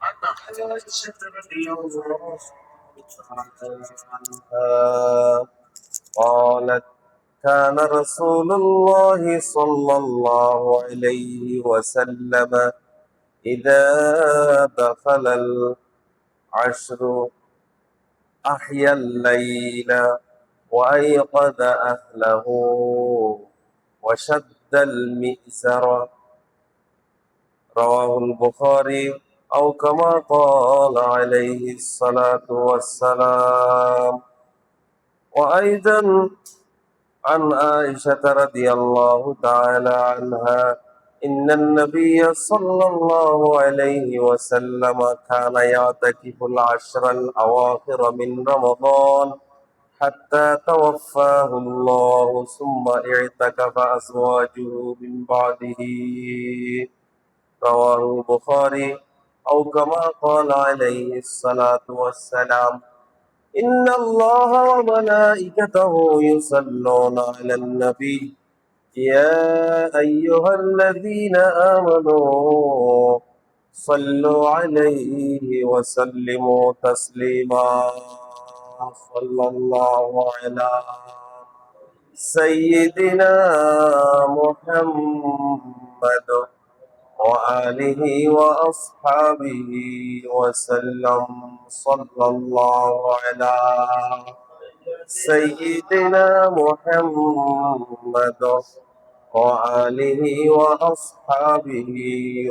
عن عائشة رضي الله تعالى عنها قالت كان رسول الله صلى الله عليه وسلم إذا دخل العشر أحيا الليل وأيقظ أهله وشد المئزر رواه البخاري أو كما قال عليه الصلاة والسلام. وأيضا عن عائشة رضي الله تعالى عنها إن النبي صلى الله عليه وسلم كان يعتكف العشر الأواخر من رمضان حتى توفاه الله ثم اعتكف أزواجه من بعده رواه البخاري أو كما قال عليه الصلاة والسلام. إن الله وملائكته يصلون على النبي يا أيها الذين آمنوا صلوا عليه وسلموا تسليما. صلى الله على سيدنا محمد وآله وأصحابه وسلم. صلى الله على سيدنا محمد وآله وأصحابه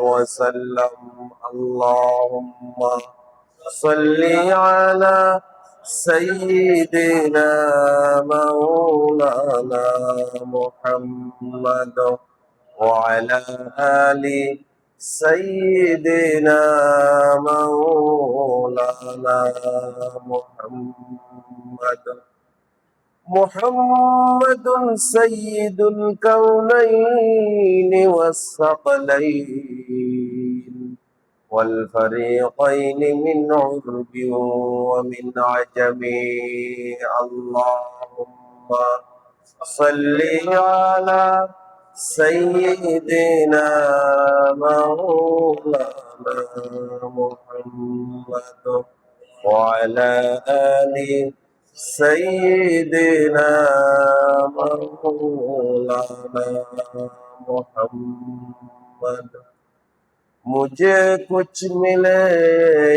وسلم. اللهم صل على سيدنا مولانا محمد وعلى آل سيدنا مولانا محمد سيد الكونين والثقلين والفريقين من عرب ومن عجم. اللهم صل على سيدنا مولانا محمد وعلى آل سيدنا مولانا محمد. मुझे कुछ मिले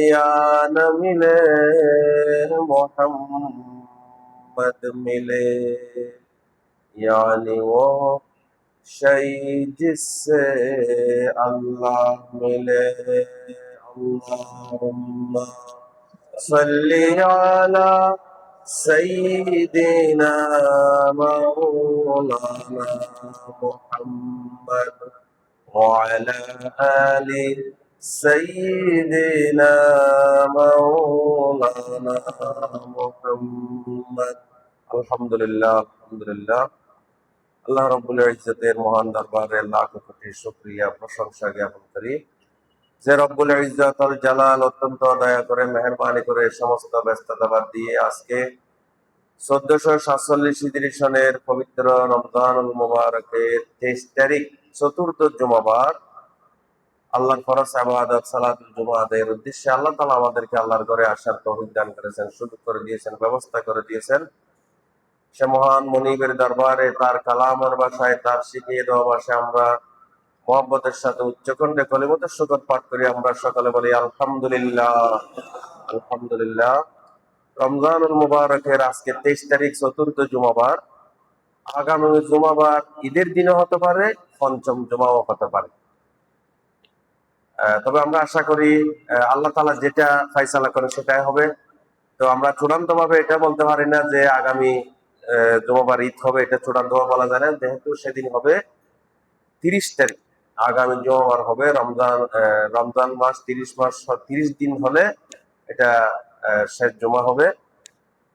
या न मिले मोहम्मद मिले, यानी वो शहीद जिससे अल्लाह मिले. अल्लाहुम्मा सल्ली अला सय्यिदिना मौलाना मुहम्मद وعلى آل سيدنا مولانا محمد. আলহামদুলিল্লাহ আলহামদুলিল্লাহ। আল্লাহ রাব্বুল ইজ্জতের মহান দরবারে লাখ কোটি শুকরিয়া প্রশংসা জ্ঞাপন করি যে রব্বুল ইজ্জত আল জালাল অত্যন্ত দয়া করে মেহেরবানি করে সমস্ত ব্যস্ততা বাদ দিয়ে আজকে 1447 হিজরি সনের পবিত্র রমজানুল মুবারকের 23 তারিখ চতুর্থ জুমাবার আল্লাহর ফরজ ইবাদত সালাতুল জুমা আদায়ের উদ্দেশ্যে আল্লাহ তাআলা আমাদেরকে আল্লাহর ঘরে আসার তৌফিক দান করেছেন, সুযোগ করে দিয়েছেন, ব্যবস্থা করে দিয়েছেন। সে মহান মুনিবের দরবারে তার কালামের ভাষায়, তার শিখিয়ে দেওয়া ভাষায় আমরা মুহাব্বতের সাথে উচ্চকণ্ঠে কলিমতের শুকর পাঠ করি। আমরা সকালে বলি আলহামদুলিল্লাহ আলহামদুলিল্লাহ। রমজানুল মুবারকের আজকে 23 তারিখ চতুর্থ জুমাবার। আগামী জুমাবার ঈদের দিনও হতে পারে, পঞ্চম জুমাও হতে পারে। তবে আমরা আশা করি আল্লাহ তাআলা যেটা ফয়সালা করে সেটাই হবে। তো আমরা চূড়ান্ত ভাবে এটা বলতে পারি না যে আগামী জুমাবার ঈদ হবে, এটা চূড়ান্ত ভাবে বলা যায় না, যেহেতু সেদিন হবে 30 তারিখ। আগামী জুমাবার হবে রমজান মাস 30 দিন হলে এটা শেষ জুমা হবে।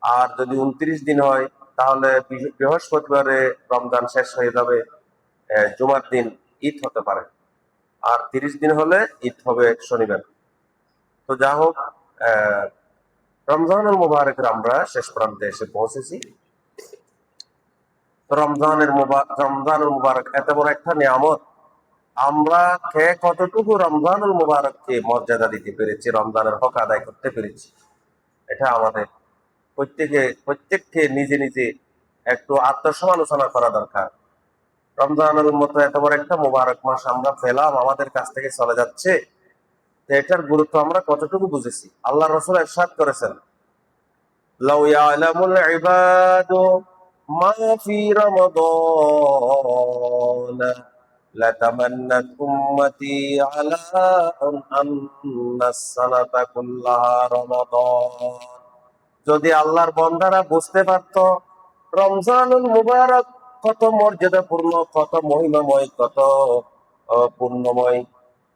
আর যদি 29 দিন হয় তাহলে বৃহস্পতিবারে রমজান শেষ হয়ে যাবে, জুমার দিন ঈদ হতে পারে। আর 30 দিন হলে ঈদ হবে শনিবার। তো যা হোক, রমজানুল মুবারকের আমরা শেষ প্রান্তে এসে পৌঁছেছি। রমজানুল মুবারক এত বড় একটা নিয়ামত, আমরা খেয়ে কতটুকু রমজানুল মুবারককে মর্যাদা দিতে পেরেছি, রমজানের হক আদায় করতে পেরেছি, এটা আমাদের প্রত্যেককে নিজে নিজে একটু আত্মসমালোচনা করা দরকার। রমজানের মতো এত বড় একটা মুবারক মাস আমরা পেলাম, আমাদের কাছ থেকে চলে যাচ্ছে, তো এটার গুরুত্ব আমরা কতটুকু বুঝেছি। আল্লাহ রাসূল ইরশাদ করেছেন, লাউ ইয়ালামুল ইবাদু মা ফি রমাদান লাতামান্নাত উম্মতি আলা আন্নাস সানাতা কুল্লাহা রমাদান। যদি আল্লাহর বান্দারা বুঝতে পারত রমজানুল মুবারক কত মর্যাদাপূর্ণ, কত মহিমাময়, কত পূর্ণময়,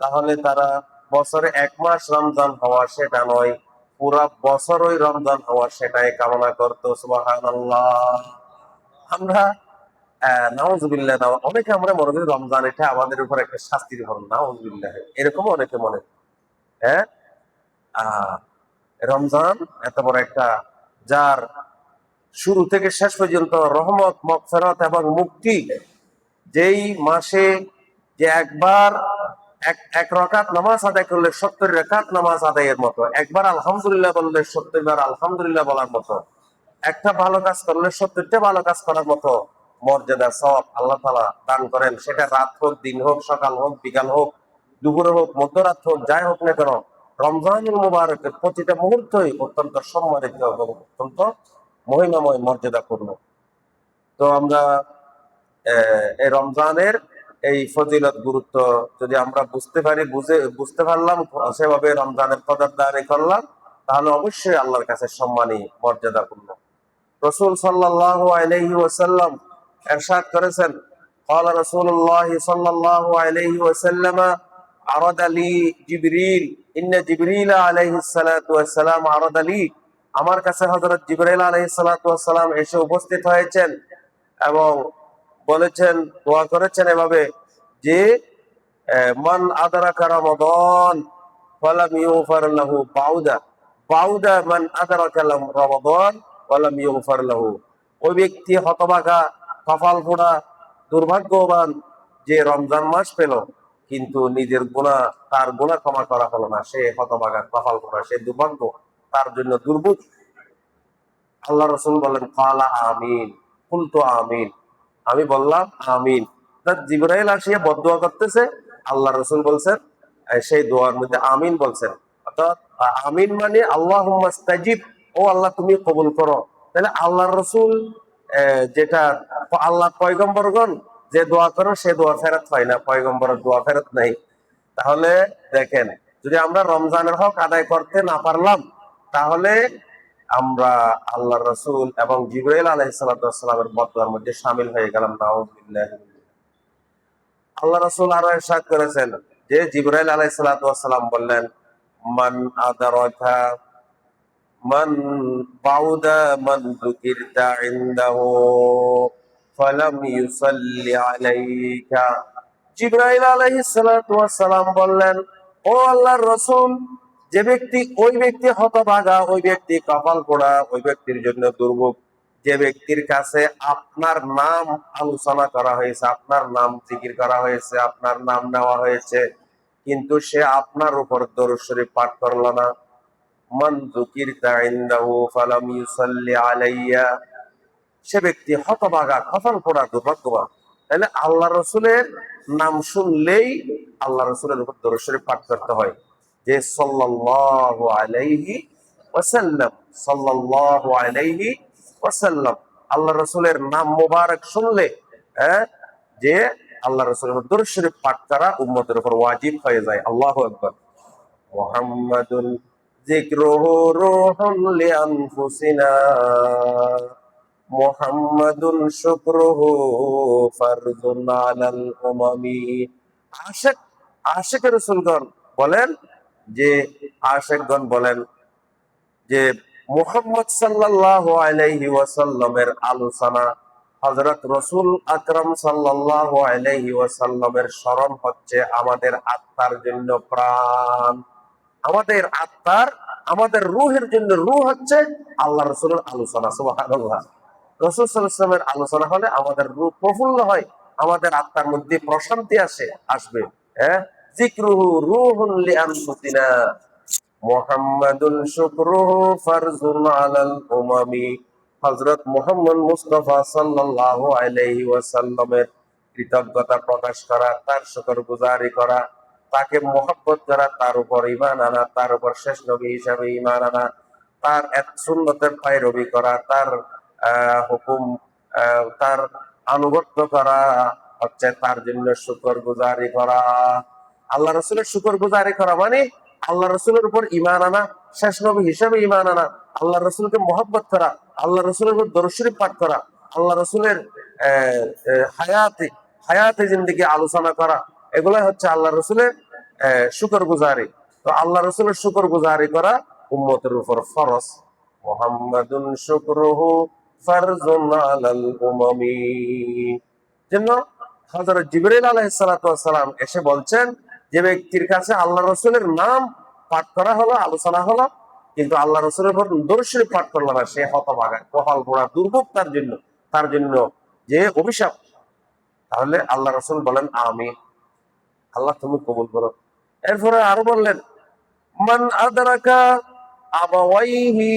তাহলে তারা বছরে এক মাস রমজান হওয়া সেটা নয়, পুরা বছরই রমজান হওয়া সেটাই কামনা করতো। সুবহানাল্লাহ। আমরা নাউজুবিল্লাহ, অনেকে আমরা মনে করি রমজান এটা আমাদের উপর একটা শাস্তির ধরন, নাউজুবিল্লাহ, এরকম অনেকে মনে। হ্যাঁ, আহ রমজান এত বড় একটা, যার শুরু থেকে শেষ পর্যন্ত রহমত, মাগফিরাত এবং মুক্তি, যেই মাসে যে একবার এক রাকাত নামাজ আদায় করলে 70 রাকাত নামাজ আদায়ের মতো, একবার আলহামদুলিল্লাহ বললে 70 বার আলহামদুলিল্লাহ বলার মতো, একটা ভালো কাজ করলে 70টা ভালো কাজ করার মতো মর্যাদা সওয়াব আল্লাহ তাআলা দান করেন। সেটা রাত হোক, দিন হোক, সকাল হোক, বিকাল হোক, দুপুরে হোক, মধ্যরাত হোক, যাই হোক না কেন, রমজানুল মুবারকের প্রতিটা মুহূর্তই অত্যন্ত সম্মানিত এবং অত্যন্ত মহিমাময়, মর্যাদাপূর্ণ। তো আমরা এই রমজানের এই ফজিলত, গুরুত্ব যদি আমরা বুঝতে পারি, বুঝতে পারলাম, সেভাবে রমজানের কদরদারি করলাম, তাহলে অবশ্যই আল্লাহর কাছে সম্মানী, মর্যাদাপূর্ণ। রাসূল সাল্লাল্লাহু আলাইহি ওয়াসাল্লাম ইরশাদ করেছেন, قال رسول الله صلى الله عليه وسلم عرض لي جبريل ان جبريل عليه الصلاه والسلام عرض لي। আমার কাছে হযরত জিবরাইল আলাইহিস সালাতু ওয়াস সালাম এসে উপস্থিত হয়েছেন এবং বলেছেন, দোয়া করেছেন এভাবে যে, মান আদরাকা রমাদান ফালাম ইউগফার লাহু বাউদা বাউদা মান আদরাকা রমাদান ফালাম ইউগফার লাহু। ওই ব্যক্তি হতভাগা, কপাল পোড়া, দুর্ভাগ্যবান, যে রমজান মাস পেল কিন্তু নিজের গুনাহ, তার গুনাহ ক্ষমা করা হলো না, সে হতভাগা, কপাল পোড়া, সে দুর্ভাগ্য, তার জন্য দুর্ভোগ। আল্লাহ রাসূল বলেন, ক্বালা আমিন, কুলতু আমিন, আমি বললাম আমিন। জিবরাইল আসিয়া বদদোয়া করতেছে, আল্লাহ রাসূল বলছেন, সেই দোয়ার মধ্যে আমিন বলছেন। অর্থাৎ আমিন মানে আল্লাহুম্মা ইস্তাজিব, ও আল্লাহ তুমি কবুল করো। তাহলে আল্লাহ রাসূল, যেটা আল্লাহ পয়গম্বরগণ যে দোয়া করো, সে দোয়া ফেরত হয় না, পয়গম্বরের দোয়া ফেরত নাই। তাহলে দেখেন, যদি আমরা রমজানের হক আদায় করতে না পারলাম, তাহলে আমরা আল্লাহ রাসূল এবং জিবরাইল আলাইহিস সালাতু ওয়াস সালামের বদদোয়ার মধ্যে শামিল হয়ে গেলাম, নাউযুবিল্লাহ। আল্লাহ রাসূল আরো ইরশাদ করেছেন যে, জিবরাইল আলাইহিস সালাতু ওয়াস সালাম বললেন, মান আদারাকা মান বাউদা মান যুকিরতা ইনদাহু ফালাম ইউসাল্লি আলাইকা। জিবরাইল আলাইহিস সালাতু ওয়াস সালাম বললেন, ও আল্লাহর রাসূল, যে ব্যক্তি, ওই ব্যক্তি হতভাগা, ওই ব্যক্তি কপাল পোড়া, ওই ব্যক্তির জন্য দুর্ভোগ, যে ব্যক্তির কাছে আপনার নাম আলোচনা করা হয়েছে, আপনার নাম জিকির করা হয়েছে, আপনার নাম নেওয়া হয়েছে, কিন্তু সে আপনার উপর দরুদ শরীফ পাঠ করলো না। মান যুকিরতা ইনদাহু ফালাম ইউসাল্লি আলাইয়া, সে ব্যক্তি হতভাগা, কপাল পোড়া, দুর্ভাগ্যবান। তাহলে আল্লাহ রসুলের নাম শুনলেই আল্লাহ রসুলের উপর দরুদ শরীফ পাঠ করতে হয়, যে সাল্লাল্লাহু আলাইহি ওয়াসাল্লাম, সাল্লাল্লাহু আলাইহি ওয়াসাল্লাম। আল্লাহ রসুলের নাম মোবারক শুনলে, যে আল্লাহ রসুলের উপর দরুদ শরীফ পাঠ করা উম্মতের উপর ওয়াজিব হয়ে যায়। আল্লাহু আকবার। মুহাম্মাদুন যিকরুহু রূহুন লিআনফুসিনা মুহাম্মাদুন শুকরুহু ফারযুন আলাল উমামি। আশিক, আশিক রাসূলগণ বলেন যে, আশিকগণ বলেন যে, মুহাম্মদ সাল্লাল্লাহু আলাইহি ওয়াসাল্লামের আলোচনা, হযরত রাসূল আকরাম সাল্লাল্লাহু আলাইহি ওয়াসাল্লামের স্মরণ হচ্ছে আমাদের আত্মার জন্য প্রাণ। আমাদের আত্মার, আমাদের রূহের জন্য রূহ হচ্ছে আল্লাহ রাসূলের আলোচনা। সুবহানাল্লাহ। রাসূল সাল্লাল্লাহু আলাইহি ওয়াসাল্লামের আলোচনা হলে আমাদের রূহ প্রফুল্ল হয়, আমাদের আত্মার মধ্যে প্রশান্তি আসবে। হ্যাঁ, যিকরুহু রূহুন লিআনফুসিনা মুহাম্মাদুন শুকরুহু ফারজুন আলাল উমামি। হযরত মুহাম্মদ মুস্তাফা সাল্লাল্লাহু আলাইহি ওয়াসাল্লামের কৃতজ্ঞতা প্রকাশ করা, তার শুকরগুজারি করা, তাকে মহব্বত করা, তার উপর ঈমান আনা, তার উপর শেষ নবী হিসাবে ঈমান আনা, তার এক সুন্নতের পায়রবি করা, তার হুকুম তার আনুগত্য করা হচ্ছে তার জন্য শুকরগুজারি করা। আল্লাহ রসুলের শুকরগুজারি করা মানে আল্লাহ রসুলের উপর ঈমান আনা, শেষ নবী হিসাবে ঈমান আনা, আল্লাহ রসুলকে মহব্বত করা, আল্লাহ রসুলের উপর দরুদ শরীফ পাঠ করা, আল্লাহ রসুলের হায়াতে হায়াতে জিন্দেগি আলোচনা করা, এগুলাই হচ্ছে আল্লাহ রসুলের শুকরগুজারি। তো আল্লাহ রসুলের শুকরগুজারি করা উম্মতের উপর ফরজ। মুহাম্মাদুন শুকরুহু ফারজুন আলাল উমামি। জন্য হযরত জিবরাইল আলাইহিস সালাতু ওয়াস সালাম এসে বলছেন, যে ব্যক্তির কাছে আল্লাহ রসুলের নাম পাঠ করা হলো, আলোচনা হলো, কিন্তু আল্লাহ রসুলের উপর দরুদ শরীফ পাঠ করলো না, সে হতভাগা, কপাল পোড়া, দুর্ভোগ তার জন্য যে অভিশাপ। তাহলে আল্লাহ রসুল বলেন আমিন, আল্লাহ তুমি কবুল করো। এরপরে আরো বললেন, মান আদরাকা আবাওয়াইহি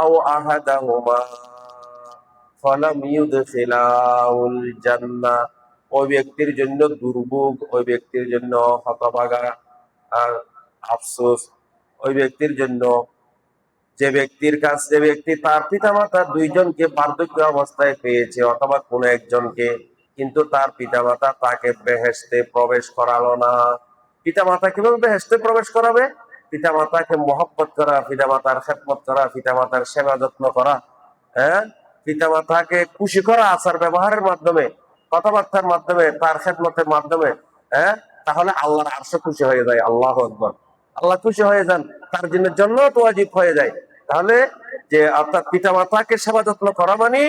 আও আহাদাহুমা ফালাম ইউদখিলাহুল জান্নাহ। ওই ব্যক্তির জন্য দুর্ভোগ, ওই ব্যক্তির জন্য হতভাগা আর আফসোস, ওই ব্যক্তির জন্য যে ব্যক্তি তার পিতামাতা দুইজনকে বার্ধক্য অবস্থায় পেয়েছে, অথবা কোনো একজনকে, কিন্তু তার পিতামাতা তাকে বেহেশতে প্রবেশ করালো না। পিতামাতা কিভাবে বেহেশতে প্রবেশ করাবে? পিতামাতাকে মহব্বত করা, পিতামাতার খেদমত করা, পিতামাতার সেবা যত্ন করা, হ্যাঁ, পিতামাতাকে খুশি করা আচার ব্যবহারের মাধ্যমে, কথাবার্তার মাধ্যমে, তার খেদমতের মাধ্যমে, হ্যাঁ, তাহলে আল্লাহর আরশে খুশি হয়ে যায়। আল্লাহু আকবার। আল্লাহ খুশি হয়ে যান, তার জন্য জান্নাত ওয়াজিব হয়ে যায়। তাহলে যে অর্থাৎ পিতামাতাকে সেবা যত্ন করা মানে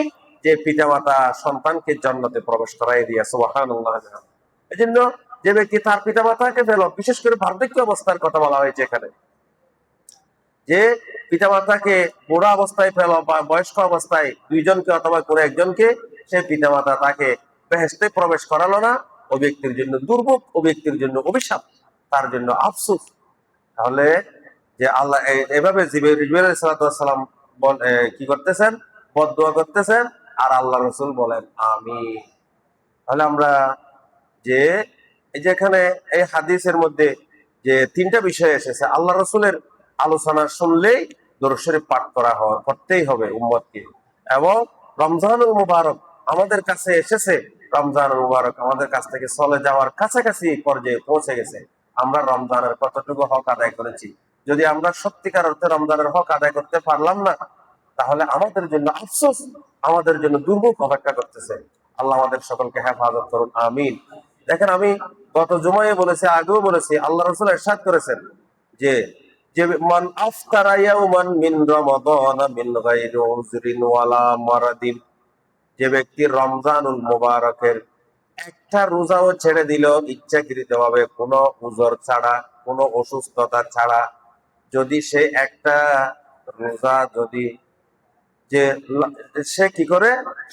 যে পিতামাতা সন্তানকে জান্নাতে প্রবেশ করাই দিয়া, সুবহানাল্লাহ। এই জন্য যে ব্যক্তি তার পিতামাতাকে পেল, বিশেষ করে বার্ধক্য অবস্থার কথা বলা হয়েছে এখানে, যে পিতামাতাকে বুড়া অবস্থায় পেল বা বয়স্ক অবস্থায় দুইজনকে অথবা কোনো একজনকে, সে পিতামাতা তাকে বেহেশতে প্রবেশ করালো না, ও ব্যক্তির জন্য দুর্ভোগ, ও ব্যক্তির জন্য অভিশাপ, তার জন্য আফসোস। তাহলে যে আল্লাহ এভাবে জিবরাইল আলাইহিস সালাম কি করতেছেন? বদদুয়া করতেছেন, আর আল্লাহ রসুল বলেন আমিন। তাহলে আমরা যে এই যে এখানে এই হাদিসের মধ্যে যে তিনটা বিষয় এসেছে, আল্লাহ রসুলের আলোচনা শুনলেই দরুদ শরীফ পাঠ করতেই হবে উম্মতকে। এবং রমজানুল মুবারক আমাদের কাছে এসেছে, রমজানুল মুবারক আমাদের কাছ থেকে চলে যাওয়ার কাছাকাছি পর্যায়ে পৌঁছে গেছে। আমরা রমজানের কতটুকু হক আদায় করেছি? যদি আমরা সত্যিকার অর্থে রমজানের হক আদায় করতে পারলাম না, তাহলে আমাদের জন্য আফসোস, আমাদের জন্য দুর্ভোগ অপেক্ষা করতেছে। আল্লাহ আমাদের সকলকে হেফাজত করুন, আমিন। দেখেন, আমি গত জুমায় বলেছি, আগেও বলেছি, আল্লাহ রাসূল ইরশাদ করেছেন যে যে মান আফতারা ইয়াওমান মিন রমাদান মিন গায়রি উযরিন ওয়ালা মারাদিন, যে ব্যক্তি রমজানুল মুবারকের একটা রোজাও ছেড়ে দিল ইচ্ছাকৃতভাবে, কোনো উযর ছাড়া, কোনো অসুস্থতা ছাড়া, যদি সে একটা রোজা যদি যে সে কি করে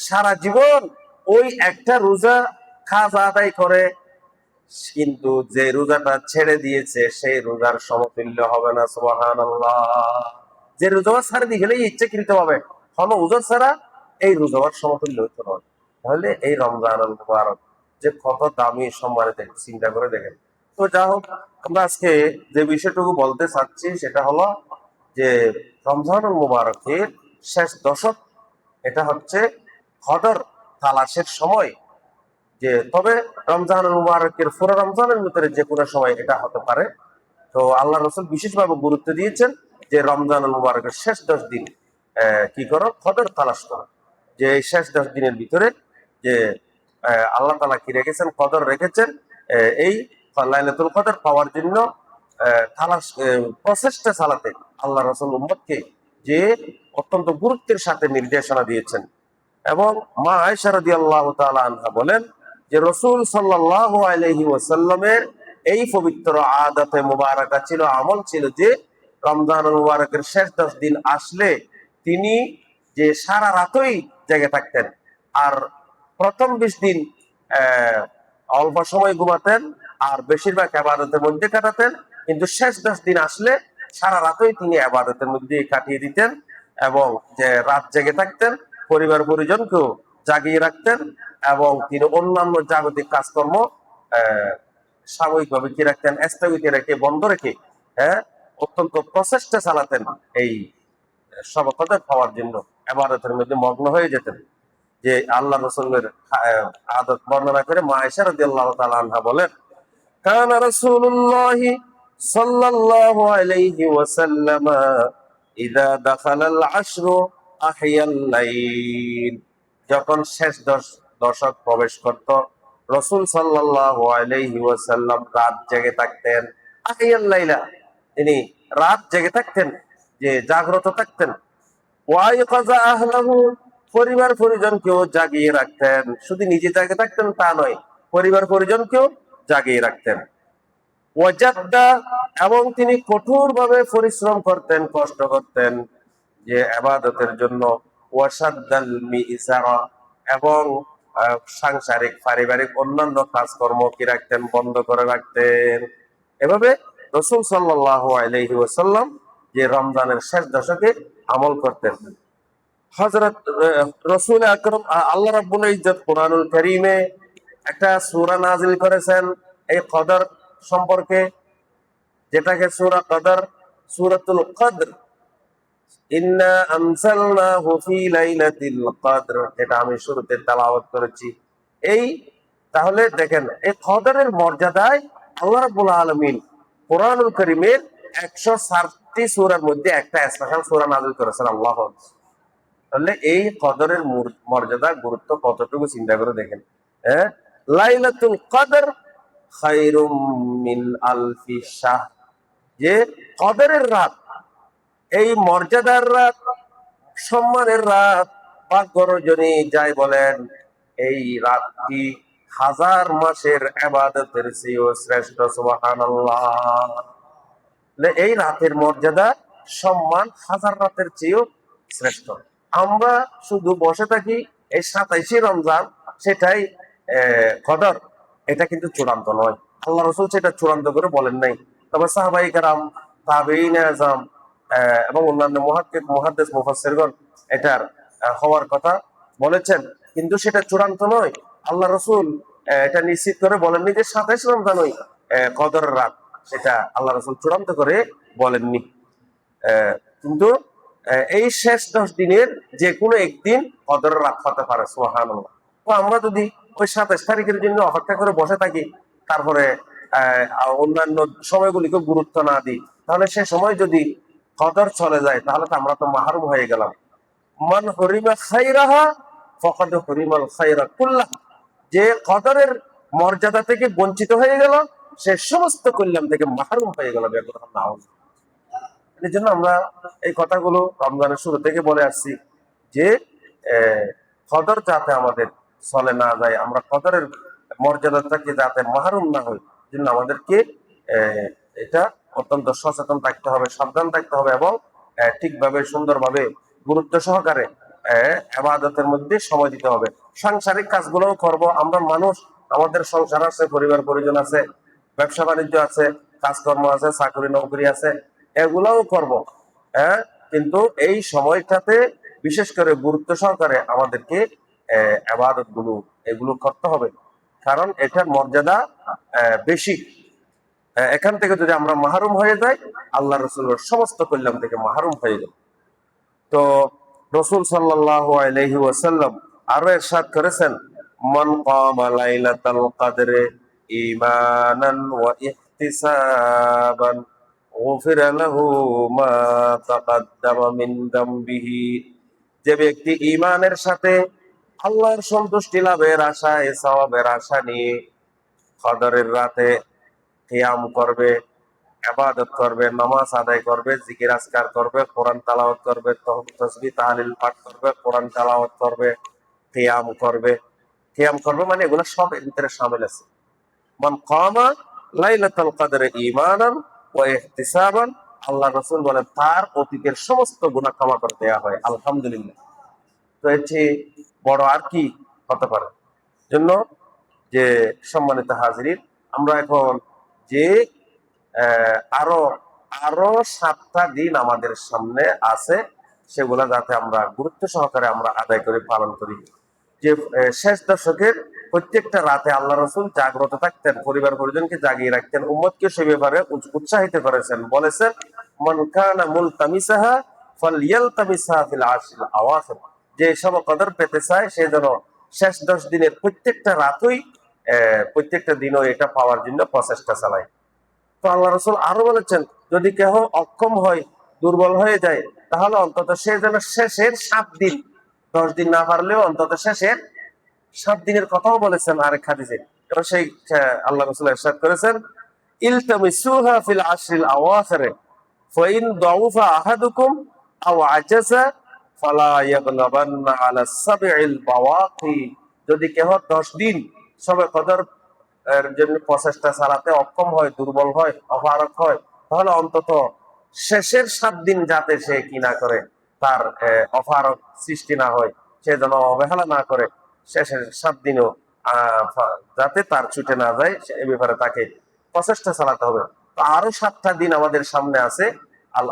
সারা জীবন ওই একটা রোজা খাজা আদায় করে, কিন্তু যে রোজাটা ছেড়ে দিয়েছে সেই রোজার সমতুল্য হবে না। সুবহানাল্লাহ। যে রোজা ছাড়ে দিয়ে গেলে ইচ্ছাকৃত হবে, কোনো উজর ছাড়া এই রোজার সমতুল্য হতে হবে। তাহলে এই রমজানুল মুবারক যে কত দামি সম্মানিত, চিন্তা করে দেখেন। তো যা হোক, আমরা আজকে যে বিষয়টুকু বলতে চাচ্ছি সেটা হলো যে রমজানুল মুবারকের শেষ দশক, এটা হচ্ছে কদর তালাশের সময়। যে তবে রমজানুল মুবারকের পুরো রমজানের ভিতরে যে কোনো সময় এটা হতে পারে। তো আল্লাহ রসুল বিশেষভাবে গুরুত্ব দিয়েছেন যে রমজানুল মুবারকের শেষ 10 দিন কি করো, কদর তালাশ করো। যে এই শেষ 10 দিনের ভিতরে যে আল্লাহ তাআলা কি রেখেছেন, কদর রেখেছেন, এই লাইলাতুল কদর পাওয়ার জন্য তালাশ, প্রচেষ্টা চালাতে আল্লাহ রসুল উম্মতকে যে অত্যন্ত গুরুত্বের সাথে নির্দেশনা দিয়েছেন। এবং মা আয়েশা রাদিয়াল্লাহু তাআলা আনহা বলেন যে রাসূল সাল্লাল্লাহু আলাইহি ওয়াসাল্লামের এই পবিত্র আদাতে মুবারাকা ছিল, আমল ছিল যে রমজানুল মুবারকের শেষ 10 দিন আসলে তিনি যে সারা রাতই জেগে থাকতেন, আর প্রথম 20 দিন অল্প সময় ঘুমাতেন আর বেশিরভাগ ইবাদতের মধ্যে কাটাতেন, কিন্তু শেষ 10 দিন আসলে সারা রাতই তিনি ইবাদতের মধ্যে কাটিয়ে দিতেন এবং যে রাত জেগে থাকতেন, পরিবার পরিজনকেও জাগিয়ে রাখতেন এবং তিনি অন্যান্য জাগতিক কাজকর্ম আহ সাময়িকভাবে কি রাখতেন, স্থগিত রেখে, বন্ধ রেখে, হ্যাঁ, অত্যন্ত প্রচেষ্টা চালাতেন এই সবকদর পাওয়ার জন্য, ইবাদতের মধ্যে মগ্ন হয়ে যেতেন। যে আল্লাহ রাসূলের আদত বর্ণনা করে মা আয়েশা রাদিয়াল্লাহু তাআলা আনহা বলেন, কানা রাসূলুল্লাহি সাল্লাল্লাহু আলাইহি ওয়াসাল্লাম ইযা দাখালাল আশরু আহইয়াল লাইল, যখন শেষ দশক প্রবেশ করত, রাসূল সাল্লাল্লাহু আলাইহি ওয়াসাল্লাম রাত জেগে থাকতেন। আহইয়াল লাইলা, তিনি রাত জেগে থাকতেন, যে জাগ্রত থাকতেন। ওয়াইকাযা আহলাহু, পরিবার পরিজনকেও জাগিয়ে রাখতেন। শুধু নিজে জাগে থাকতেন তা নয়, পরিবার পরিজনকেও জাগিয়ে রাখতেন। ওয়াজাদ্দা, এবং তিনি কঠোরভাবে পরিশ্রম করতেন, কষ্ট করতেন যে ইবাদতের জন্য। ওয়াসাদ্দাল মিজারা, এবং সাংসারিক পারিবারিক অন্যান্য কাজকর্ম কি রাখতেন, বন্ধ করে রাখতেন। এভাবে রাসূল সাল্লাল্লাহু আলাইহি ওয়াসাল্লাম যে রমজানের শেষ দশকে আমল করতেন। হযরত রাসূল আকরাম আল্লাহ রাব্বুল ইজ্জত কুরআনুল কারীমে একটা সূরা নাযিল করেছেন এই কদর সম্পর্কে, যেটাকে সূরা কদর, সূরাতুল কদর, ইন্না আনজালনাহু ফি লাইলাতিল কদর, এটা আমি শুরুতে তেলাওয়াত করেছি। এই তাহলে দেখেন, এই কদরের মর্যাদায় আল্লাহ রাব্বুল আলামিন কুরআনুল কারীমের 160টি সূরার মধ্যে একটা স্পেশাল সূরা নাযিল করেছেন। আল্লাহু আকবার। তাহলে এই কদরের মর্যাদা, গুরুত্ব কতটুকু চিন্তা করে দেখেন। হ্যাঁ, লাইলাতুল কদর খায়রুম মিন আলফি শাহর, যে কদরের রাত, এই মর্যাদার রাত, সম্মানের রাত, ভাগ্য রজনী যাই বলেন, এই রাতটি 1000 মাসের ইবাদতের চেয়েও শ্রেষ্ঠ। সুবহানাল্লাহ। এই রাতের মর্যাদা, সম্মান 1000 রাতের চেয়েও শ্রেষ্ঠ। আমরা শুধু বসে থাকি এই 27শে রমজান, সেটাই কদর, এটা কিন্তু চূড়ান্ত নয়। আল্লাহ রাসূল সেটা চূড়ান্ত করে বলেন নাই। তবে সাহাবায়ে কেরাম, তাবেঈনে আযম এবং অন্যান্য মুহাক্কিক, মুহাদ্দিস, মুফাসসিরগণ এটার হওয়ার কথা বলেছেন, কিন্তু সেটা চূড়ান্ত নয়। আল্লাহ রাসূল এটা নিশ্চিত করে বলেননি যে 27 রমজানই কদরের রাত, সেটা আল্লাহ রাসূল চূড়ান্ত করে বলেননি। কিন্তু এই শেষ 10 দিনের যে কোনো একদিন কদরের রাত হতে পারে। সুবহানাল্লাহ। তো আমরা যদি ওই 27 তারিখের জন্য অপেক্ষা করে বসে থাকি, তারপরে অন্যান্য সময়গুলিকে গুরুত্ব না দিই, তাহলে সে সময় যদি কদর চলে যায়, তাহলে তো আমরা তো মাহরুম হয়ে গেলাম। মান হরিমা খাইরাহা ফাকাদ হরিমাল খাইরা কুল্লাহ, যে কদরের মর্যাদা থেকে বঞ্চিত হয়ে গেল, সে সমস্ত কল্যাণ থেকে মাহরুম হয়ে গেল। এর জন্য আমরা এই কথাগুলো রমজানের শুরু থেকে বলে আসছি যে কদর যাতে আমাদের চলে না যায়, আমরা কদরের মর্যাদা থেকে যাতে মাহরুম না হই, জন্য আমাদেরকে এটা অত্যন্ত সচেতন থাকতে হবে, সাবধান থাকতে হবে এবং ঠিকভাবে, সুন্দরভাবে, গুরুত্ব সহকারে ইবাদতের মধ্যে সময় দিতে হবে। সাংসারিক কাজগুলোও করব আমরা, মানুষ, আমাদের সংসার আছে, পরিবার পরিজন আছে, ব্যবসা বাণিজ্য আছে, কাজকর্ম আছে, চাকরি নৌকরি আছে, এগুলাও করব। হ্যাঁ, কিন্তু এই সময়টাতে বিশেষ করে গুরুত্ব সহকারে আমাদেরকে ইবাদত গুলো এগুলো করতে হবে, কারণ এটার মর্যাদা বেশি। এখান থেকে যদি আমরা মাহরুম হয়ে যাই, আল্লাহ রাসূলের সমস্ত কল্যাণ থেকে মাহরুম হয়ে যাই। তো রাসূল সাল্লাল্লাহু আলাইহি ওয়াসাল্লাম আরো ইরশাদ করেছেন, মান কামা লাইলাতাল কদরে ঈমানান ওয়া ইহতিসাবান গুফিরা লাহু মা তাকাদ্দামা মিন যামবিহি, যে ব্যক্তি ঈমানের সাথে আল্লাহর সন্তুষ্টি লাভের আশায়, সওয়াবের আশা নিয়ে কদরের রাতে কিয়াম করবে, ইবাদত করবে, নামাজ আদায় করবে, জিকির আজকার করবে, কোরআন তেলাওয়াত করবে, তাসবিহ তাহলিল পাঠ করবে, কোরআন তেলাওয়াত করবে, কিয়াম করবে। কিয়াম করবে মানে এগুলো সব এর ভিতরে শামিল আছে। মান কামা লাইলাতুল কদরে ঈমানান ওয়া ইহতিসাবান, আল্লাহ রাসূল বলেন তার অতীতের সমস্ত গুনাহ ক্ষমা করে দেয়া হয়। আলহামদুলিল্লাহ। তো এর চেয়ে বড় আর কি হতে পারে? জন্য যে সম্মানিত হাজির, আমরা এখন যে আরো আরো 7টা দিন আমাদের সামনে আছে, সেগুলা যাতে আমরা গুরুত্ব সহকারে আমরা আদায় করে পালন করি। যে শেষ দশকের প্রত্যেকটা রাতে আল্লাহ রসুল জাগ্রত থাকতেন, পরিবার পরিজনকে জাগিয়ে রাখতেন, উম্মতকে সে ব্যাপারে উৎসাহিত করেছেন, বলেছেন মান কানা মুলতামিসাহা ফালইয়ালতামিসহা ফিল আশরিল আওয়াখির, যে সব কদর পেতে চায় সে যেন শেষ 10 দিনের প্রত্যেকটা রাতই প্রত্যেকটা দিনও এটা পাওয়ার জন্য প্রচেষ্টা চালায়। তো আল্লাহ রসুল আরো বলেছেন, যদি কেহ অক্ষম হয়, দুর্বল হয়ে যায়, তাহলে অন্তত সে যেন শেষের 7 দিন, 10 দিন না পারলেও অন্তত শেষের 7 দিনের কথাও বলেছেন আরেক হাদিসে। এবং সেই আল্লাহ রসুল ইরশাদ করেছেন, ইলতামিসুহা ফিল আশরিল আওয়াখির ফাইন দাউফা আহাদুকুম আও আজাজা ফালা ইয়াগলাবান্না আলা সাবইল বাওয়াকি, যদি কেহ 10 দিন সবে কদর এর জন্য প্রচেষ্টা চালাতে অক্ষম হয়, দুর্বল হয়, অপারক হয়, তাহলে অন্তত শেষের 7 দিন যাতে সে কি না করে, তার অপারক সৃষ্টি না হয়, সে যেন অবহেলা না করে, শেষের 7 দিনও যাতে তার ছুটে না যায়, এ ব্যাপারে তাকে প্রচেষ্টা চালাতে হবে। তো আরো 7টা দিন আমাদের সামনে আছে,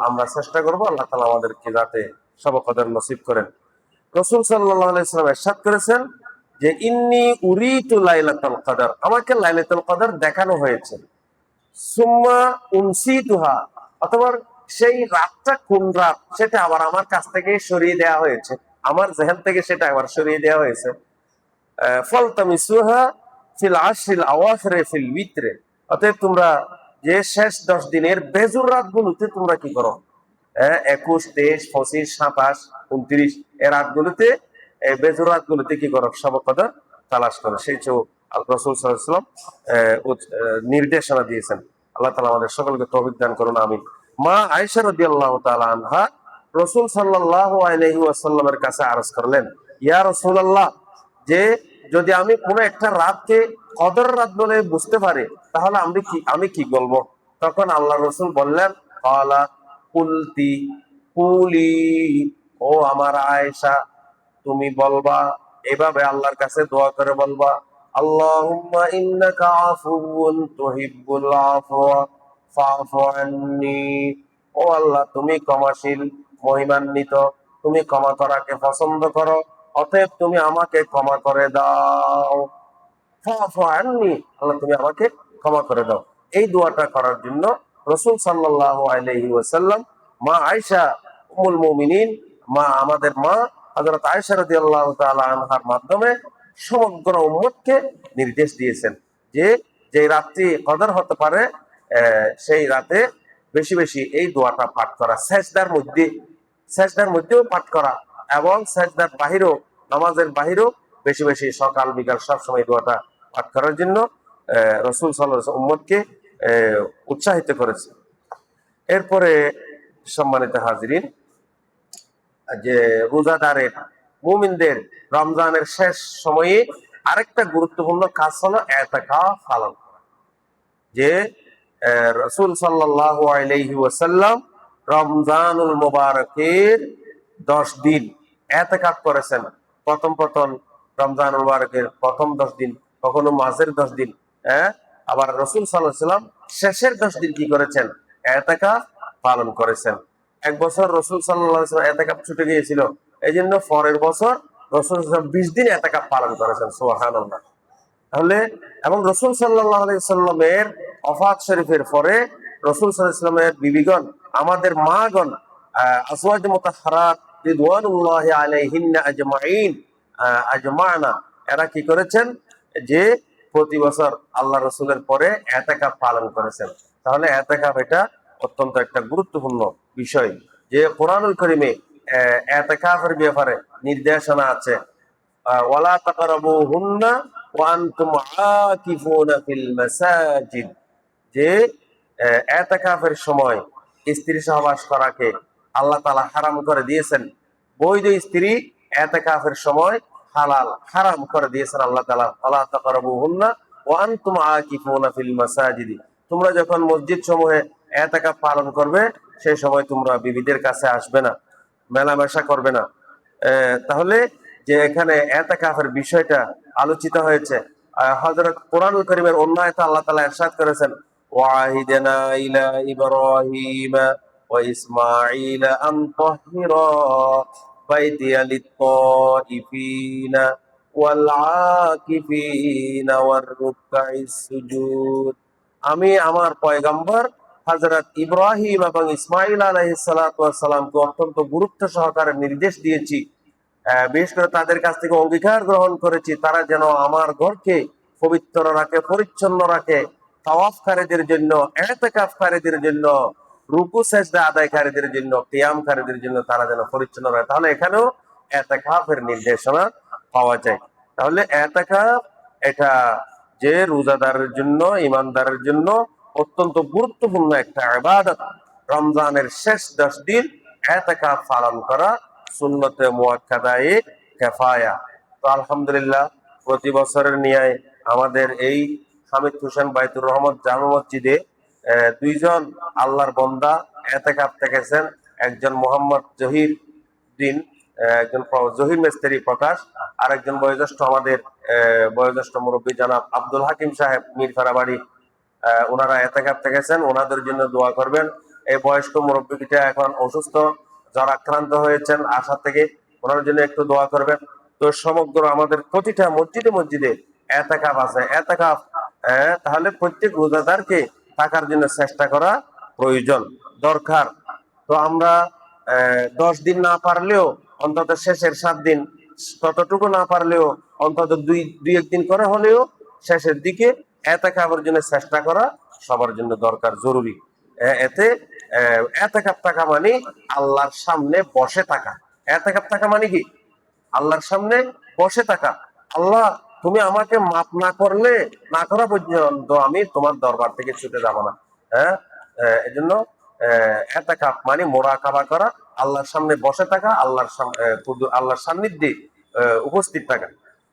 আমরা চেষ্টা করবো আল্লাহ তাআলা আমাদেরকে যাতে সব কদর নসিব করেন। রাসূল সাল্লাল্লাহু আলাইহি ওয়াসাল্লাম ইরশাদ করেছেন যে ইন্নী উরিতু লাইলাতুল কদর, আমাকে লাইলাতুল কদর দেখানো হয়েছে, সুম্মা উনসিতুহা, অথবা সেই রাতটা কোন রাত সেটা আবার আমার কাছ থেকে সরিয়ে দেওয়া হয়েছে, আমার জেহেন থেকে সেটা আবার সরিয়ে দেওয়া হয়েছে। ফালতামিসুহা ফিল আশরিল আওয়াখির ফিল উইত্রে, অতএব তোমরা যে শেষ 10 দিনের বেজুর রাতগুলোতে তোমরা কি করো, 21, 23, 25, 27, 29 এর রাতগুলোতে, বেজুর রাতগুলোতে কি করো, সব কদর তালাশ করো। সেই চেয়েও রাসূল সাল্লাল্লাহু আলাইহি ওয়াসাল্লাম নির্দেশনা দিয়েছেন। আল্লাহ তাআলা আমাদের সকলকে তৌফিক দান করুন, আমিন। মা আয়েশা রাদিয়াল্লাহু তাআলা আনহা রাসূল সাল্লাল্লাহু আলাইহি ওয়াসাল্লামের কাছে আরজ করলেন, ইয়া রাসূলুল্লাহ, যে যদি আমি কোনো একটা রাতকে কদর রাত বলে বুঝতে পারি, তাহলে আমি কি বলবো? তখন আল্লাহ রসুল বললেন, ক্বালা কুলতি কুলি, ও আমার আয়েশা, তুমি বলবা, এভাবে আল্লাহর কাছে দোয়া করে বলবা, আল্লাহুম্মা ইন্নাকা আফুউন তুহিব্বুল আফওয়া ফাফু আন্নি, ও আল্লাহ তুমি ক্ষমাশীল, মহিমান্বিত, তুমি ক্ষমা করাকে পছন্দ করো, অতএব তুমি আমাকে ক্ষমা করে দাও। ফাফু আন্নি, আল্লাহ তুমি আমাকে ক্ষমা করে দাও। এই দোয়াটা করার জন্য রাসূল সাল্লাল্লাহু আলাইহি ওয়াসাল্লাম মা আয়েশা উম্মুল মুমিনিন, আমাদের মা হযরত আয়েশা রাদিয়াল্লাহু তাআলা আনহার মাধ্যমে সমগ্র উম্মতকে নির্দেশ দিয়েছেন যে যে রাত্রি কদর হতে পারে, সেই রাতে বেশি বেশি এই দোয়াটা পাঠ করা, সেজদার মধ্যেও পাঠ করা, এবং সেজদার বাহিরেও, নামাজের বাহিরেও বেশি বেশি সকাল বিকাল সবসময় দোয়াটা পাঠ করার জন্য রাসূল সাল্লাল্লাহু আলাইহি ওয়াসাল্লাম উম্মতকে উৎসাহিত করেছে। এরপরে সম্মানিত হাজিরিন, যে রোজাদারের মুমিনদের রমজানের শেষ সময়ে আরেকটা গুরুত্বপূর্ণ কাজ হলো ইতিকাফ পালন করা। যে রাসূল সাল্লাল্লাহু আলাইহি ওয়াসাল্লাম রমজানুল মুবারকের 10 দিন ইতিকাফ করেছেন। প্রথম রমজানুল মুবারকের প্রথম 10 দিন, কখনো মাঝের 10 দিন, আবার রাসূল সাল্লাল্লাহু আলাইহি ওয়াসাল্লাম শেষের 10 দিন কি করেছেন, ইতিকাফ পালন করেছেন। এক বছর রাসূল সাল্লাল্লাহু আলাইহি ওয়াসাল্লাম ইতিকাফ ছুটে গিয়েছিল, এই জন্য পরের বছর রাসূল 20 দিন ইতিকাফ পালন করেছেন। সুবহানাল্লাহ। তাহলে এবং রাসূল সাল্লাল্লাহু আলাইহি ওয়াসাল্লামের ওফাত শরীফের পরে রাসূল সাল্লাল্লাহু আলাইহি ওয়াসাল্লামের বিবিগণ, আমাদের মাগণ, আজওয়াজ মুতাহহারাত রিদওয়ানুল্লাহি আলাইহিন্না আজমানা, এরা কি করেছেন, যে প্রতি বছর আল্লাহ রসুলের পরে ইতিকাফ পালন করেছেন। তাহলে ইতিকাফ এটা অত্যন্ত একটা গুরুত্বপূর্ণ বিষয়, যে কোরআনুল কারীমে ইতিকাফের ব্যাপারে নির্দেশনা আছে, ওয়ালা তাকরাবুহুন্না ওয়া আনতুম আকিফুনা ফিল মাসাজিদ, যে ইতিকাফের সময় স্ত্রী সহবাস করাকে আল্লাহ তাআলা হারাম করে দিয়েছেন। বৈধ স্ত্রী ইতিকাফের সময় হারাম করে দিয়েছেন আল্লাহ তাআলা। ওয়ালা তাকরাবুহুন্না ওয়া আনতুম আকিফুনা ফিল মাসাজিদ, তোমরা যখন মসজিদ সমূহে ইতিকাফ পালন করবে, সেই সময় তোমরা বিবিদের কাছে আসবে না, মেলামেশা করবে না। তাহলে যে এখানে ইতিকাফের বিষয়টা আলোচিত হয়েছে, হযরত কোরআনুল কারীমের অন্য আয়াতে আল্লাহ তাআলা ইরশাদ করেছেন, ওয়াহিদনা ইলা ইব্রাহিম ওয়া ইসমাঈল আন তাহহিরা বাইতিয়া লিত-তাইফিনা ওয়াল আকিফিনা ওয়ার রুকআইস সুজুদ। আমি আমার পয়গম্বর হযরত ইব্রাহিম এবং ইসমাঈল আলাইহিস সালাতু ওয়াস সালামকে অত্যন্ত গুরুত্ব সহকারে নির্দেশ দিয়েছি, বিশেষ করে তাদের কাছ থেকে অঙ্গীকার গ্রহণ করেছি তারা যেন আমার ঘরকে পবিত্র রাখে, পরিচ্ছন্ন রাখে, তাওয়াফকারীদের জন্য, ইতিকাফকারীদের জন্য, রুকু সেজদা আদায়কারীদের জন্য, কিয়ামকারীদের জন্য তারা যেন পরিচ্ছন্ন রাখে। তাহলে এখানেও ইতিকাফের নির্দেশনা পাওয়া যায়। তাহলে ইতিকাফ এটা যে রোজাদারের জন্য, ইমানদারের জন্য অত্যন্ত গুরুত্বপূর্ণ একটা ইবাদত। রমজানের শেষ 10 দিন ইতিকাফ পালন করা সুন্নতে মুআক্কাদায়ে কিফায়া। তো আলহামদুলিল্লাহ, প্রতি বছরের ন্যায় আমাদের এই হামিদ হোসেন বাইতুর রহমত জামে মসজিদে দুইজন আল্লাহর বান্দা ইতিকাফ থেকেছেন। একজন মোহাম্মদ জহির দিন, একজন জহির মিস্ত্রি প্রকাশ, আর একজন বয়োজ্যেষ্ঠ আমাদের বয়োজ্যেষ্ঠ মুরব্বী জনাব আব্দুল হাকিম সাহেব মিরফারাবাড়ি, ওনারা ইতিকাফ থেকেছেন। ওনাদের জন্য দোয়া করবেন। এই বয়স্ক মুরব্বীটা এখন অসুস্থ, জ্বর আক্রান্ত হয়েছেন আশা থেকে, ওনার জন্য একটু দোয়া করবেন। তো সমগ্র আমাদের প্রতিটা মসজিদে মসজিদে ইতিকাফ আছে, ইতিকাফ তাহলে প্রত্যেক রোজাদারকে থাকার জন্য চেষ্টা করা প্রয়োজন, দরকার। তো আমরা 10 দিন না পারলেও অন্তত শেষের 7 দিন, ততটুকু না পারলেও অন্তত দুই একদিন করে হলেও শেষের দিকে ইতিকাফের জন্য চেষ্টা করা সবার জন্য দরকার, জরুরি। এতে ইতিকাফ থাকা মানে আল্লাহর সামনে বসে থাকা। ইতিকাফ থাকা মানে কি? আল্লাহর সামনে বসে থাকা। আল্লাহ, তুমি আমাকে মাফ না করলে, না করা পর্যন্ত আমি তোমার দরবার থেকে ছুটে যাব না। হ্যাঁ, এজন্য ইতিকাফ মানে মুরাকাবা করা, আল্লাহর সামনে বসে থাকা, আল্লাহর সান্নিধ্যে উপস্থিত থাকা।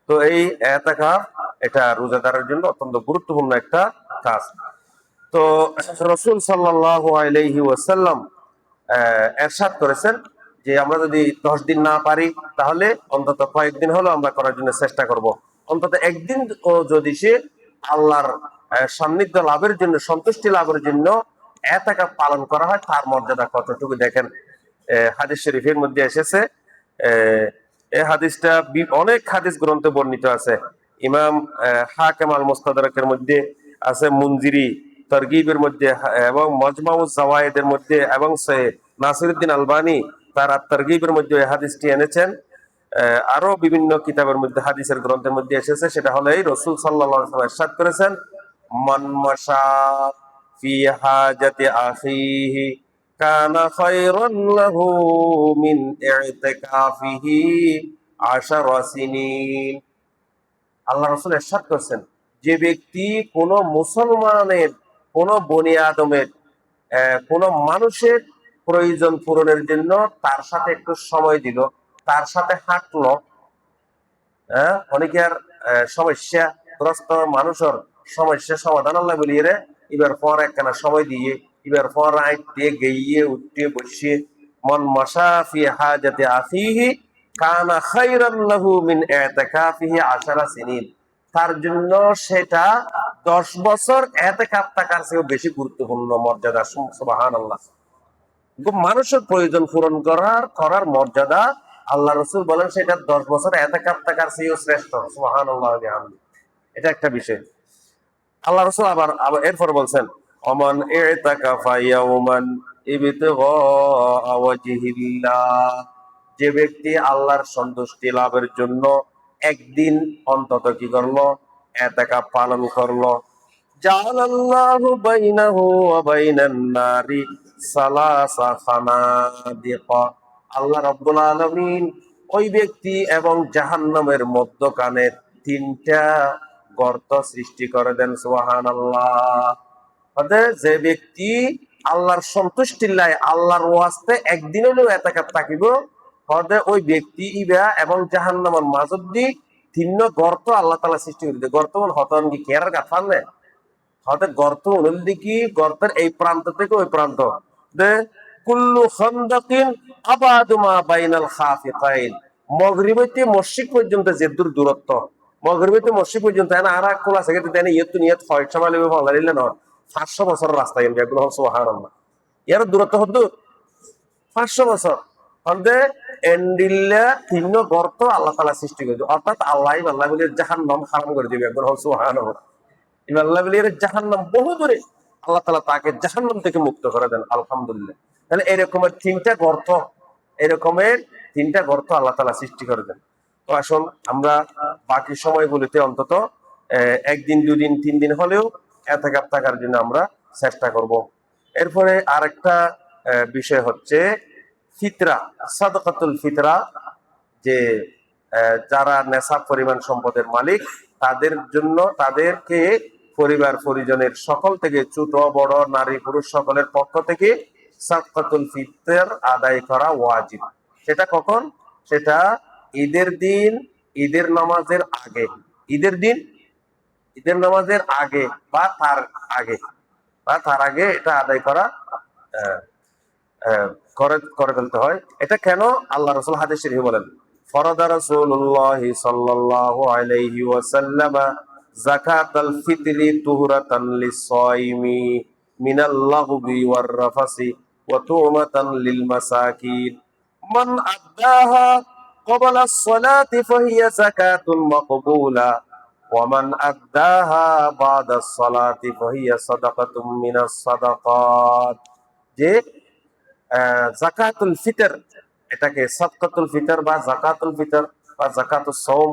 তো এই ইতিকাফ এটা রোজাদারের জন্য অত্যন্ত গুরুত্বপূর্ণ একটা কাজ। তো রাসূল সাল্লাল্লাহু আলাইহি ওয়াসাল্লাম ইরশাদ করেছেন যে আমরা যদি 10 দিন না পারি তাহলে অন্তত কয়েকদিন হলো আমরা করার জন্য চেষ্টা করব। অন্তত একদিন ও যদি সে আল্লাহর সান্নিধ্য লাভের জন্য, সন্তুষ্টি লাভের জন্য ইতিকাফ পালন করা হয়, তার মর্যাদা কতটুকু দেখেন। হাদিস শরীফের মধ্যে এসেছে, এই হাদিসটা অনেক হাদিস গ্রন্থে বর্ণিত আছে। ইমাম হাকিম আল মুস্তাদরাকের মধ্যে আছে, মুনজিরি তারগিবের মধ্যে এবং মাজমাউজ জাওয়ায়েদের মধ্যে, এবং নাসিরউদ্দিন আলবানী তার তারগিবের মধ্যে এই হাদিসটি এনেছেন। আরো বিভিন্ন কিতাবের মধ্যে, হাদিসের গ্রন্থের মধ্যে এসেছে। সেটা হলো এই রাসূল সাল্লাল্লাহু আলাইহি ওয়াসাল্লাম ইরশাদ করেছেন, মান মাশা ফি হাজাতি আখিহি কানা খায়রান লাহু মিন ইতিকাফিহি 10 সিনিন। আল্লাহ রাসূল ইরশাদ করেছেন, যে ব্যক্তি কোন মুসলমানের, কোন বনি আদমের, কোন মানুষের প্রয়োজন পূরণের জন্য তার সাথে একটু সময় দিল, তার সাথে হাঁটলো, অনেকের সমস্যাগ্রস্ত মানুষের সমস্যা সমাধান আল্লাহ বলিয়ে রে, এবার পর একখানা সময় দিয়ে, এবার পর আইতে গিয়ে উঠতে বসে, মন মাশা ফি হাজাতি আখিহি কানা খায়রান লাহু মিন ইতিকাফিহি 10 সিনিন। তার জন্য সেটা 10 বছর ইতিকাফ থাকার চেয়েও বেশি গুরুত্বপূর্ণ মর্যাদা। সুবহানাল্লাহ। মানুষের প্রয়োজন পূরণ করার মর্যাদা আল্লাহ রাসূল বলেন সেটা 10 বছর ইতিকাফ থাকার চেয়েও শ্রেষ্ঠ। সুবহানাল্লাহ ওয়া বিহামদিহি। এটা একটা বিষয়। আল্লাহ রাসূল আবার এরপর বলছেন, ওমান ইতাকাফা ইয়াওমান ইবতিগা ওয়াজহিল্লাহ। যে ব্যক্তি আল্লাহর সন্তুষ্টি লাভের জন্য একদিন অন্তত কি করলো? ইতিকাফ পালন করলো। জাআলাল্লাহু বাইনাহু ওয়া বাইনান নারি সালাসা খানাদিক। আল্লাহ রাব্বুল আলামিন ওই ব্যক্তি এবং জাহান্নামের মধ্যখানে 3টা গর্ত সৃষ্টি করে দেন। সুবহানাল্লাহ। অর্থাৎ যে ব্যক্তি আল্লাহর সন্তুষ্টির লাই, আল্লাহর ওয়াস্তে একদিন হলেও ইতিকাফ থাকিব, অর্থাৎ ওই ব্যক্তি ইবা এবং জাহান্নামের মাঝদি 3 গর্ত আল্লাহ তাআলা সৃষ্টি করে দেন। গর্ত হতন কি কেয়ার গাফান না, হঠাৎ গর্ত অনুদি কি গর্তের এই প্রান্ত থেকে ওই প্রান্ত, দে কুল্লু খান্দাকিন আবাদু মা বাইনাল খাফিকাইন। মাগরিব হইতে মশরিক পর্যন্ত যে দূরত্ব, মগরিবিতে মসজিদ পর্যন্ত এনা আর খোলা আছে কিন্তু তেনে ইয়ত নিয়ত হয় সময় লেবে ভালো লাগলে না 500 বছর রাস্তা এমনি একগুলো সুবহানাল্লাহ এর দূরত্ব হদ্দু 500 বছর হন্দে এন্ডিল্লা তিন গর্ত আল্লাহ তাআলা সৃষ্টি করেছে অর্থাৎ আল্লাহ বলে জাহান্নাম হারাম করে দিবে একগুলো সুবহানাল্লাহ আল্লাহ বলে জাহান্নাম বহু দূরে আল্লাহ তাআলা তাকে জাহান্নাম থেকে মুক্ত করে দেন আলহামদুলিল্লাহ তাহলে এরকমের তিনটা গর্ত আল্লাহ তাআলা সৃষ্টি করে দেন তো আসুন আমরা বাকি সময়গুলিতে অন্তত একদিন দুদিন 3 দিন হলেও এতেকাফ থাকার জন্য আমরা চেষ্টা করব। এরপরে আরেকটা বিষয় হচ্ছে ফিতরা, সাদাকাতুল ফিতরা, যে যারা নেশাব পরিমাণ সম্পদের মালিক তাদের জন্য তাদেরকে পরিবার পরিজনের সকল থেকে ছোট বড় নারী পুরুষ সকলের পক্ষ থেকে সাদাকাতুল ফিতর আদায় করা ওয়াজিব। সেটা কখন? সেটা ঈদের দিন, ঈদের নামাজের আগে, ঈদের নামাজের আগে বা তার আগে এটা আদায় করা করে ফেলতে হয়। এটা কেন? আল্লাহ রাসূল হাদিস শরীফে বলেন, ফরাদা রাসূলুল্লাহ সাল্লাল্লাহু আলাইহি ওয়াসাল্লাম যাকাতাল ফিতরি তুহরাতান লিস-সাইমি মিনাল লাগবি ওয়ার রাফাসি ওয়া তুমাতান লিল মাসাকিন মান আদাহা ক্বাবলা আস-সালাতি ফাহিয়া যাকাতুন মাকবুলা ওয়া মান আদাহা বা'দা আস-সালাতি ফাহিয়া সাদাকাতুম মিনাস সাদাকাত। যে জাকাতুল ফিতর, এটাকে সাদকাতুল ফিতর বা জাকাতুল ফিতর বা জাকাতুস সাওম,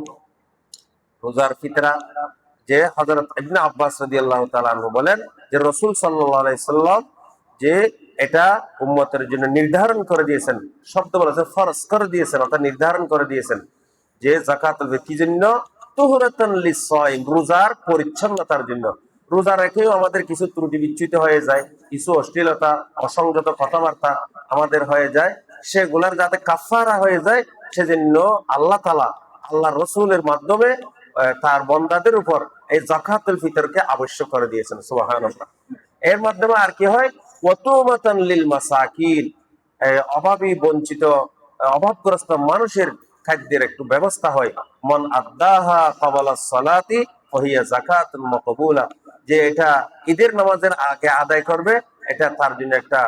রোজার ফিতরা, যে হযরত ইবনে আব্বাস রাদিয়াল্লাহু তাআলা আনহু বলেন যে রাসূল সাল্লাল্লাহু আলাইহি সাল্লাম যে এটা উম্মতের জন্য নির্ধারণ করে দিয়েছেন, শব্দ বলেছে ফরজ করে দিয়েছেন, অর্থাৎ নির্ধারণ করে দিয়েছেন যে জাকাতুল ফিতর কি জন্য? তুহরাতান লিস-সাইম, রোজার পরিচ্ছন্নতার জন্য। রোজা রেখেও আমাদের কিছু ত্রুটি বিচ্যুত হয়ে যায়, কিছু অশ্লীলতা অসংযত কথাবার্তা আমাদের হয়ে যায়, সেগুলার যাতে কাফারা হয়ে যায় সেজন্য আল্লাহ তাআলা আল্লাহ রসুলের মাধ্যমে তার বন্দাদের উপর এই যাকাতুল ফিতরকে আবশ্যক করে দিয়েছেন। সুবহানাল্লাহ। এর মাধ্যমে আর কি হয়? ওয়াতুমাতান লিল মাসাকিন, অভাবী বঞ্চিত অভাবগ্রস্ত মানুষের খাদ্যের একটু ব্যবস্থা হয়। মান আদাহা ক্বাবলা সালাতি ফাহিয়া যাকাতুন মাকবুলা, যে এটা ঈদের নামাজের আগে আদায় করবে, এটা তার জন্য একটা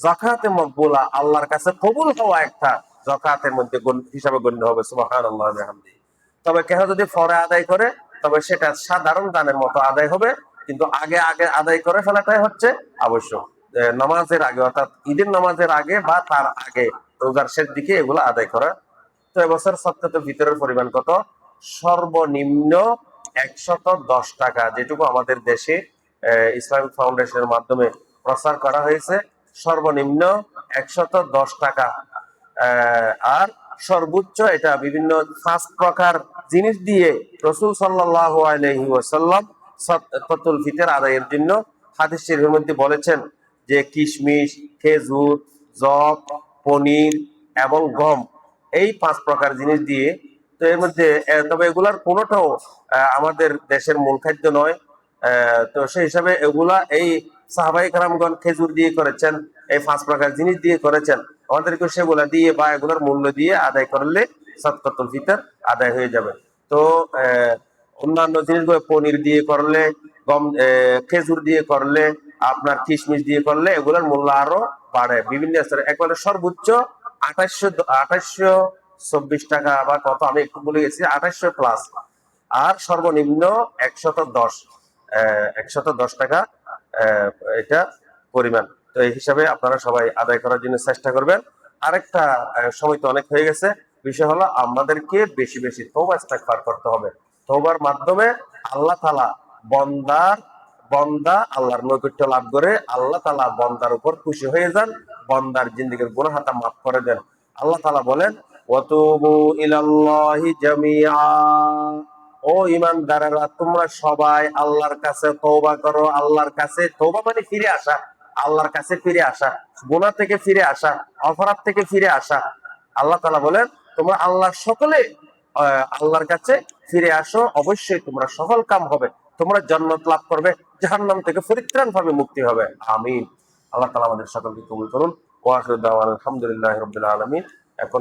যাকাতে মকবুলা, আল্লাহর কাছে কবুল হওয়া একটা যাকাতের মধ্যে হিসাবে গণ্য হবে। সুবহানাল্লাহ ওয়া বিহামদিহি। তবে কেহ যদি পরে আদায় করে তবে সেটা সাধারণ দানের মতো আদায় হবে, কিন্তু আগে আদায় করে ফেলাটাই হচ্ছে আবশ্যক। নামাজের আগে, অর্থাৎ ঈদের নামাজের আগে বা তার আগে, রোজার শেষ দিকে এগুলো আদায় করা। তো এবছর সদকাতুল ফিতরের পরিমাণ কত? সর্বনিম্ন 110 টাকা, যেটুকু আমাদের দেশে ইসলামিক ফাউন্ডেশনের মাধ্যমে প্রচার করা হয়েছে। সর্বনিম্ন 110 টাকা। আর সর্বোচ্চ এটা বিভিন্ন 5 প্রকার জিনিস দিয়ে রাসূল সাল্লাল্লাহু আলাইহি ওয়াসাল্লাম সাদকাতুল ফিতর আদায়ের জন্য হাদিস শরীফের মধ্যে বলেছেন যে কিশমিশ, খেজুর, যব, পনির এবং গম, এই 5 প্রকার জিনিস দিয়ে। তো এর মধ্যে তবে এগুলার কোনোটাও আমাদের দেশের মূল খাদ্য নয়। তো সেই হিসাবে এগুলা এই সাহাবায়ে কেরামগণ খেজুর দিয়ে করেছেন, এই 5 প্রকার জিনিস দিয়ে করেছেন, আমাদেরকে সেগুলা দিয়ে বা এগুলোর মূল্য দিয়ে আদায় করলে সাদকাতুল ফিতর আদায় হয়ে যাবে। তো অন্যান্য জিনিসগুলো পনির দিয়ে করলে, গম, খেজুর দিয়ে করলে, আপনার কিশমিশ দিয়ে করলে এগুলোর মূল্য আরো বাড়ে বিভিন্ন স্তরে। একবারে সর্বোচ্চ 2824 টাকা বা কত, আমি একটু ভুলে গেছি, 2800 প্লাস। আর সর্বনিম্ন 110 টাকা এটা পরিমাণ। তো এই হিসাবে আপনারা সবাই আদায় করার জন্য চেষ্টা করবেন। আরেকটা, সময় তো অনেক হয়ে গেছে, বিষয় হলো আমাদেরকে বেশি বেশি তওবা ইস্তেগফার করতে হবে। তওবার মাধ্যমে আল্লাহ তাআলা বন্দা আল্লাহর নৈকট্য লাভ করে, আল্লাহ তাআলা বন্দার উপর খুশি হয়ে যান, বন্দার জিন্দেগীর গুনাহ খাতা মাফ করে দেন। আল্লাহ তাআলা বলেন, ওয়াতুবু ইলাল্লাহি জামিআ, ও ঈমানদারেরা তোমরা সবাই আল্লাহর কাছে তওবা করো। আল্লাহর কাছে তওবা মানে ফিরে আসা, আল্লাহর কাছে ফিরে আসা, গুনাহ থেকে ফিরে আসা, অপরাধ থেকে ফিরে আসা। আল্লাহ তাআলা বলেন তোমরা সকলে আল্লাহর কাছে ফিরে আসো, অবশ্যই তোমরা সফল কাম হবে, তোমরা জান্নাত লাভ করবে, জাহান্নাম থেকে পরিত্রাণ পাবে, মুক্তি হবে। আমিন। আল্লাহ তাআলা আমাদের সকলকে কবুল করুন। ওয়া আখিরু দাওয়ানা আলহামদুলিল্লাহি রাব্বিল আলামিন। এখন